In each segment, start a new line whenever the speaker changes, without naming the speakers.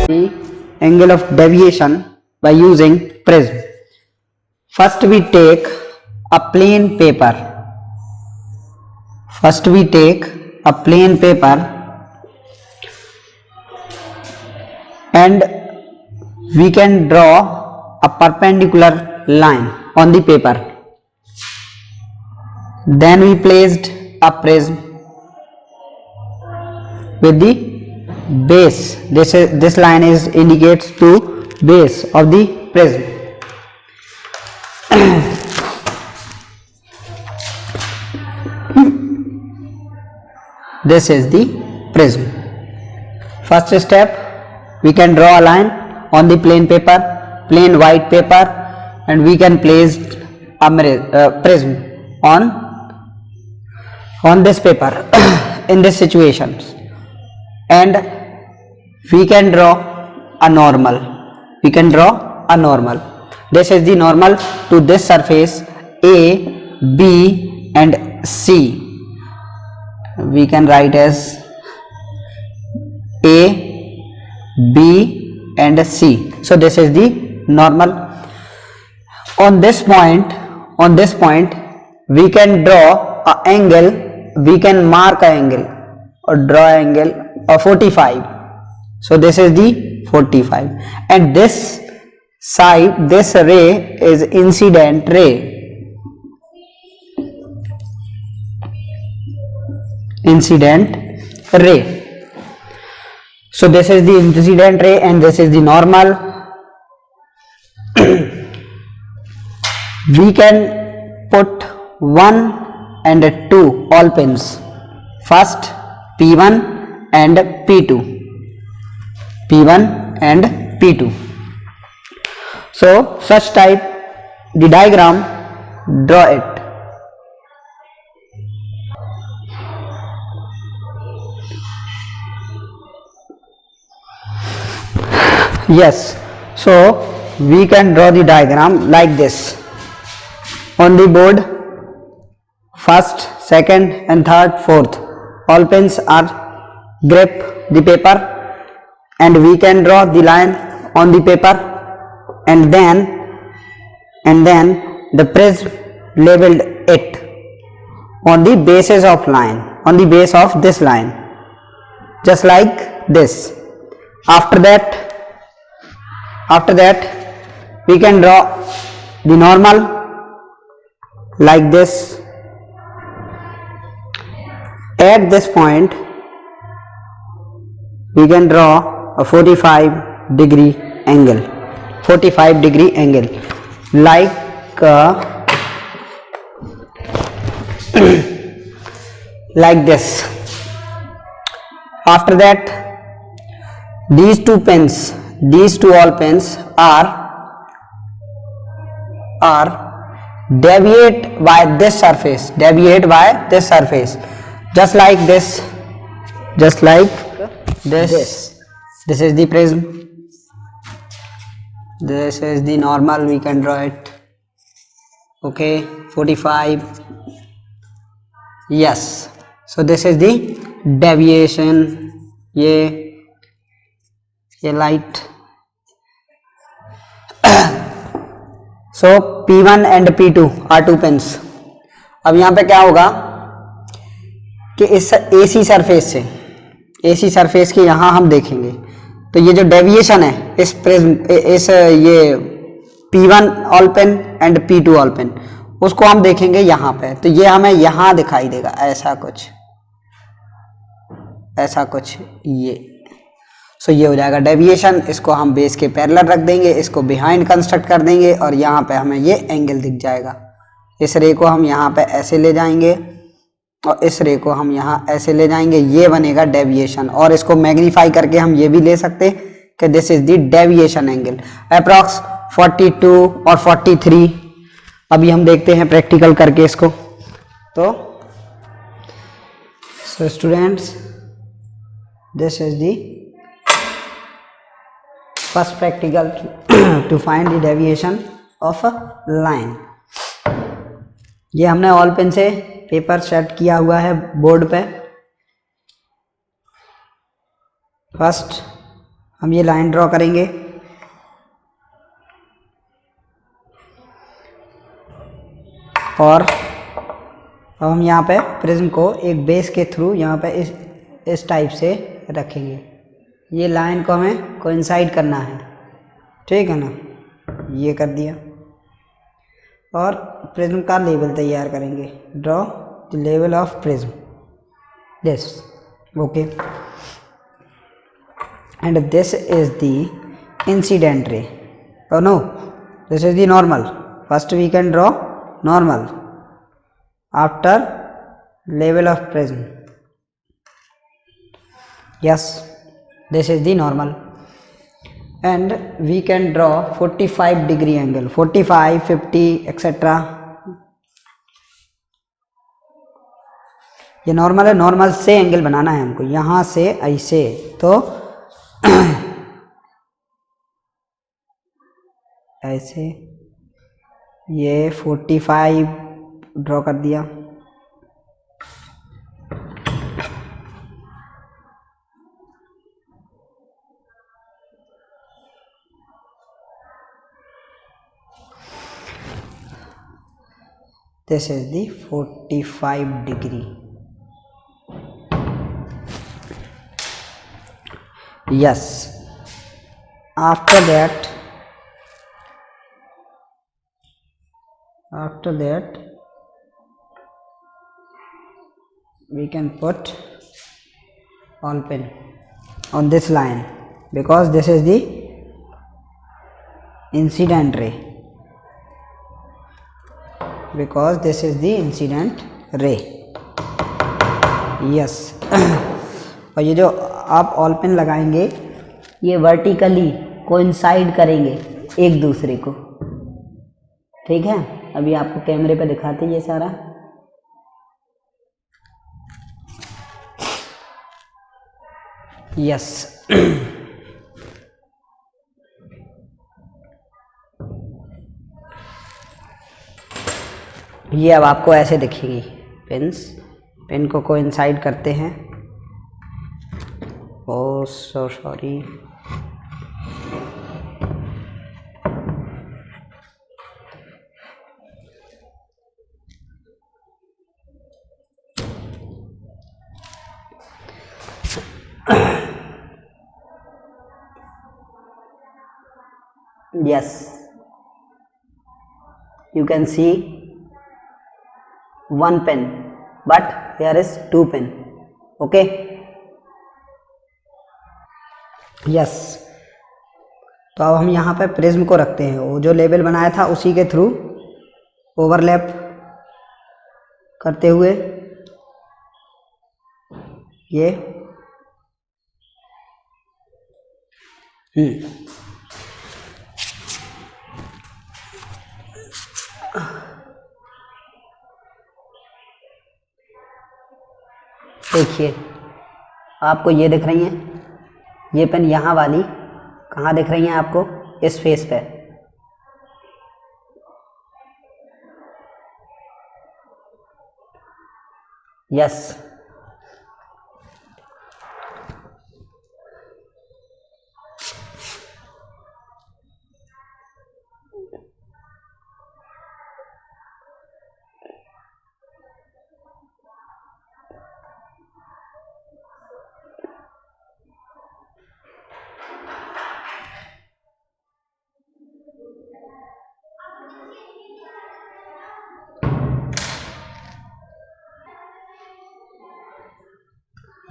the angle of deviation by using prism. First we take a plain paper. And we can draw a perpendicular line on the paper. Then we placed a prism with the base. This line indicates to base of the prism. This is the prism. First step, we can draw a line on the plain white paper, and we can place a prism on this paper in this situation, and we can draw a normal. This is the normal to this surface A, B and C. We can write as A, B and C. So this is the normal. On this point we can draw an angle. We can mark an angle or draw an angle of 45. So this is the 45, and this side, this ray is incident ray. So this is the incident ray and this is the normal. We can put 1 and 2 all pins. First P1 and P2. So such type the diagram, draw it. Yes, so we can draw the diagram like this. On the board, first, second and third, fourth, all pins are grip the paper, and we can draw the line on the paper, and then the prism labeled it on the basis of line, on the base of this line, just like this. After that we can draw the normal like this. At this point we can draw a 45 degree angle, like like this. After that, these two all pins are deviate by this surface, just like this. This is the prism, this is the normal. We can draw it. Okay, 45. Yes, so this is the deviation. ये light. So P1 and P2 are 2 pins. अब यहाँ पे क्या होगा कि इस AC surface के यहाँ हम देखेंगे तो ये जो डेविएशन है इस प्रिज्म, ये P1 all pin and P2 all pin, उसको हम देखेंगे यहाँ पे। तो ये हमें यहाँ दिखाई देगा ऐसा कुछ ये। सो ये हो जाएगा डेविएशन। इसको हम बेस के पैरेलल रख देंगे, इसको बिहाइंड कंस्ट्रक्ट कर देंगे और यहाँ पे हमें ये एंगल दिख जाएगा। इस रे को हम यहाँ पे ऐसे ले जाएंगे और इस रे को हम यहाँ ऐसे ले जाएंगे, ये बनेगा डेविएशन। और इसको मैग्नीफाई करके हम ये भी ले सकते कि this is the deviation angle approx 42 और 43। अभी हम देखते हैं प्रैक्टिकल करके इसको। तो so students, this is the first practical to find the deviation of a line. ये हमने ऑल पेन से पेपर सेट किया हुआ है बोर्ड पे। फर्स्ट हम ये लाइन ड्रॉ करेंगे। और अब हम यहाँ पे प्रिज्म को एक बेस के थ्रू यहाँ पे इस टाइप से रखेंगे। ये लाइन को हमें कोइंसाइड करना है, ठीक है ना। ये कर दिया और प्रिज्म का लेवल तैयार करेंगे। Draw the level of prism this, okay, and this is the incident ray. oh no, this is the normal. First we can draw normal after level of prism. Yes, this is the normal, and we can draw 45-degree angle, 45, 50 etc. ये normal है, normal से angle बनाना है हमको, यहाँ से ऐसे, तो ऐसे ये 45 ड्रॉ कर दिया। This is the 45 degree. Yes, after that we can put ball pin on this line because this is the incident ray, because this is the incident ray. Yes. और ये जो आप ऑल पेन लगाएंगे ये vertically coincide करेंगे एक दूसरे को, ठीक है। अभी आपको कैमरे पे दिखाते ये सारा। यस, ये अब आपको ऐसे दिखेगी पेन्स। पेन को कोइंसाइड करते हैं। Oh so sorry, yes, you can see one pen but here is two pen, okay. yes, तो अब हम यहाँ पे प्रिज्म को रखते हैं, वो जो लेवल बनाया था उसी के थ्रू ओवरलैप करते हुए ये देखिए आपको ये दिख रही हैं, ये पेन यहाँ वाली कहाँ दिख रही हैं आपको, इस फेस पे। Yes,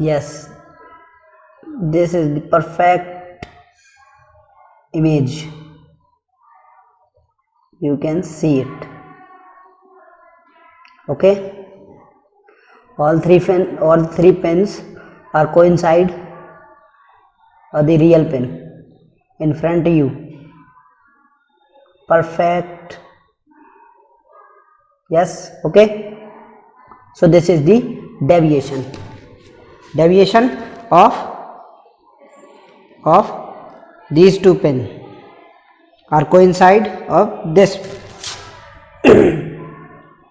yes, this is the perfect image, you can see it, okay. all three pens are coincide the real pen in front of you, perfect. Yes, okay. So this is the deviation of these two pen are coincide of this.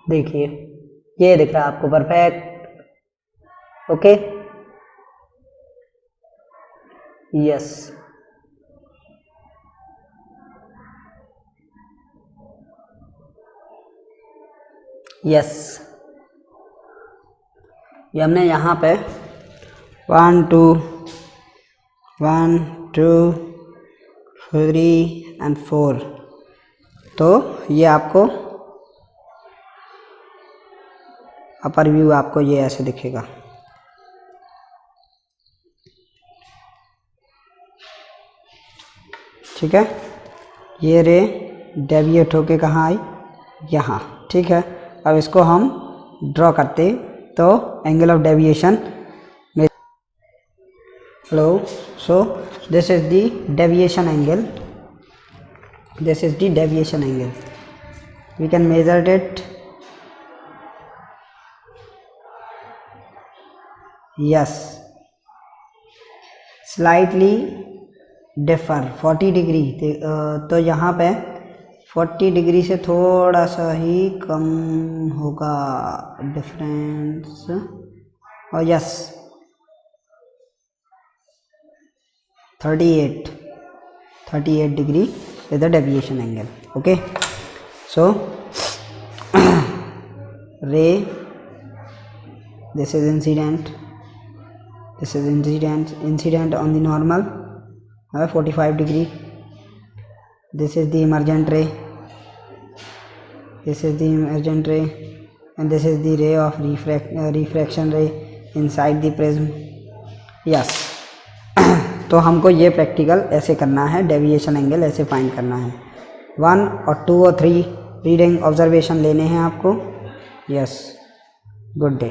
देखिए ये दिख रहा है आपको perfect, okay. Yes, yes, ये हमने यहाँ पे 1 2 1 2 3 and 4, तो ये आपको अपर व्यू आपको ये ऐसे दिखेगा। ठीक है, ये रे डेविएट होके कहाँ आई, यहाँ। ठीक है, अब इसको हम ड्रॉ करते तो एंगल ऑफ डेविएशन में, hello, so this is the deviation angle, this is the deviation angle, we can measure it, yes, slightly differ 40 degree, तो यहाँ पे 40 डिग्री से थोड़ा सा ही कम होगा डिफरेंस, और yes 38 degree is the deviation angle. Okay, so ray, this is incident, this is incident on the normal 45 degree, this is the emergent ray, this is the emergent ray, and this is the ray of refraction ray inside the prism. Yes, तो हमको ये practical ऐसे करना है, deviation angle ऐसे find करना है। 1 और 2 और 3 रीडिंग ऑब्जर्वेशन लेने हैं आपको। Yes, good day.